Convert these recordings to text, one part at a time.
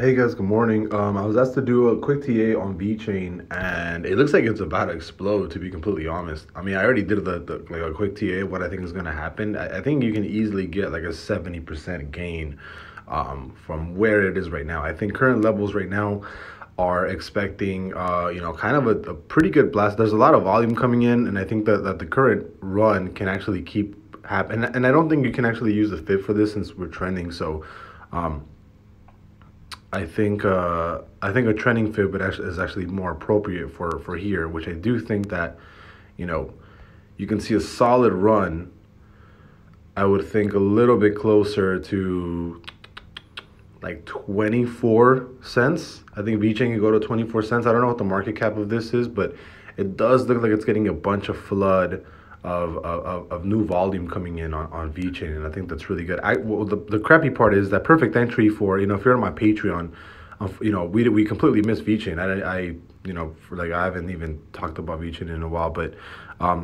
Hey guys, good morning. I was asked to do a quick TA on VeChain, and it looks like it's about to explode. To be completely honest, I mean, I already did the like a quick TA. What I think is going to happen, I think you can easily get like a 70% gain from where it is right now. I think current levels right now are expecting kind of a pretty good blast. There's a lot of volume coming in, and I think that the current run can actually keep happen. And I don't think you can actually use the fib for this since we're trending. So. I think a trending fib is actually more appropriate for here, which I do think that, you know, you can see a solid run. I would think a little bit closer to like 24 cents. I think VeChain can go to 24 cents. I don't know what the market cap of this is, but it does look like it's getting a bunch of flood of new volume coming in on VeChain, and I think that's really good. Well, the crappy part is that perfect entry for, if you're on my Patreon, we completely missed VeChain. I haven't even talked about VeChain in a while, but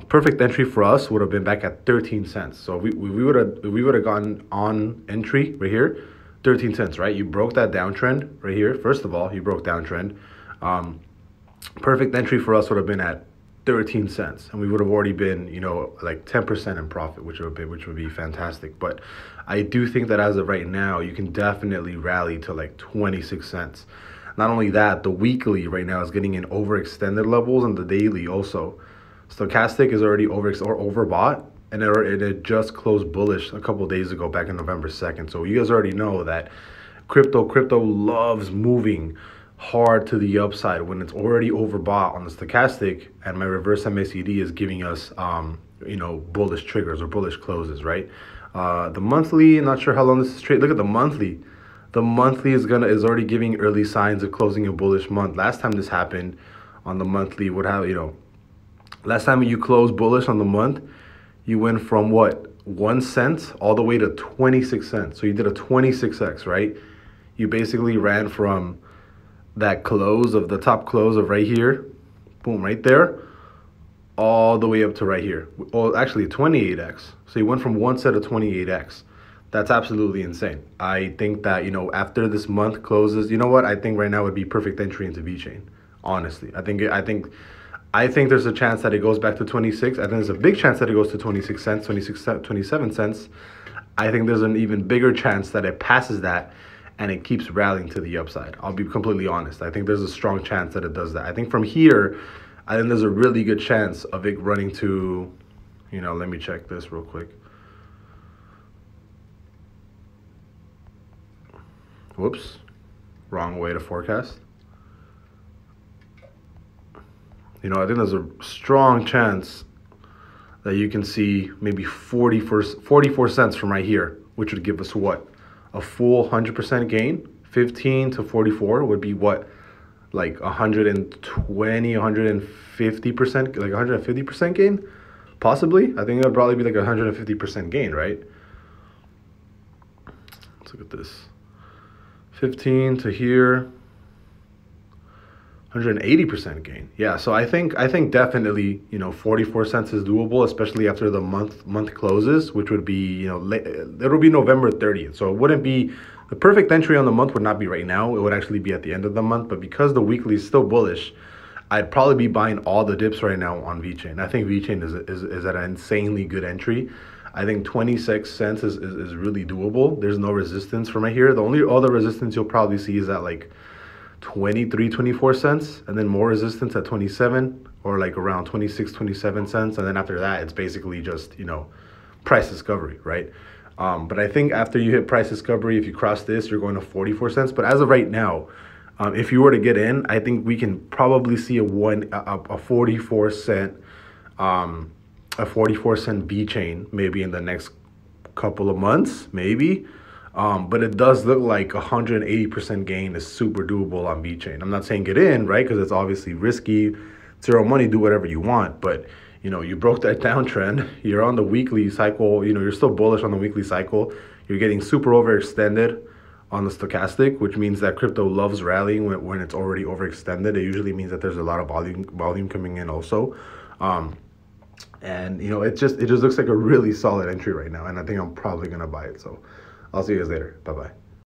perfect entry for us would have been back at 13 cents. So we would have gotten on entry right here, 13 cents, right? You broke that downtrend right here. First of all, you broke downtrend. Perfect entry for us would have been at 13 cents, and we would have already been, like 10% in profit, which would be fantastic. But I do think that as of right now, you can definitely rally to like 26 cents. Not only that, the weekly right now is getting in overextended levels, and the daily also. Stochastic is already overbought, and it just closed bullish a couple days ago, back in November 2nd. So you guys already know that crypto loves moving hard to the upside when it's already overbought on the stochastic, and my reverse MACD is giving us bullish triggers or bullish closes, right? The monthly, not sure how long this is trade. Look at the monthly. The monthly is already giving early signs of closing a bullish month. Last time this happened on the monthly, last time you closed bullish on the month, you went from what, 1 cent all the way to 26 cents. So you did a 26x, right? You basically ran from that close of the top close of right here, boom, right there, all the way up to right here. Well, actually 28x. So you went from 1 cent to 28x. That's absolutely insane. I think that, after this month closes, you know what? I think right now would be perfect entry into VeChain. Honestly, I think there's a chance that it goes back to 26. I think there's a big chance that it goes to 26 cents, 27 cents. I think there's an even bigger chance that it passes that and it keeps rallying to the upside. I'll be completely honest. I think there's a strong chance that it does that. I think from here, I think there's a really good chance of it running to, let me check this real quick. Whoops, wrong way to forecast. I think there's a strong chance that you can see maybe 44 cents from right here, which would give us what? A full 100% gain. 15 to 44 would be what, like 120, 150%, like 150% gain, possibly. I think it would probably be like 150% gain, right? Let's look at this. 15 to here, 180% gain. Yeah, so I think definitely 44 cents is doable, especially after the month closes, which would be it'll be November 30th. So it wouldn't be the perfect entry on the month, would not be right now. It would actually be at the end of the month. But because the weekly is still bullish, I'd probably be buying all the dips right now on VeChain. I think VeChain is at an insanely good entry. I think 26 cents is really doable. There's no resistance from right here. The only other resistance you'll probably see is at like 23, 24 cents, and then more resistance at 27, or like around 26, 27 cents. And then after that, it's basically just, price discovery, right? But I think after you hit price discovery, if you cross this, you're going to 44 cents. But as of right now, if you were to get in, I think we can probably see a 44 cent VeChain maybe in the next couple of months, maybe. But it does look like 180% gain is super doable on VeChain. I'm not saying get in, right? Because it's obviously risky. Zero money, do whatever you want. But, you broke that downtrend. You're on the weekly cycle. You're still bullish on the weekly cycle. You're getting super overextended on the stochastic, which means that crypto loves rallying when it's already overextended. It usually means that there's a lot of volume coming in also. And it just looks like a really solid entry right now, and I think I'm probably gonna buy it. So I'll see you guys later. Bye bye.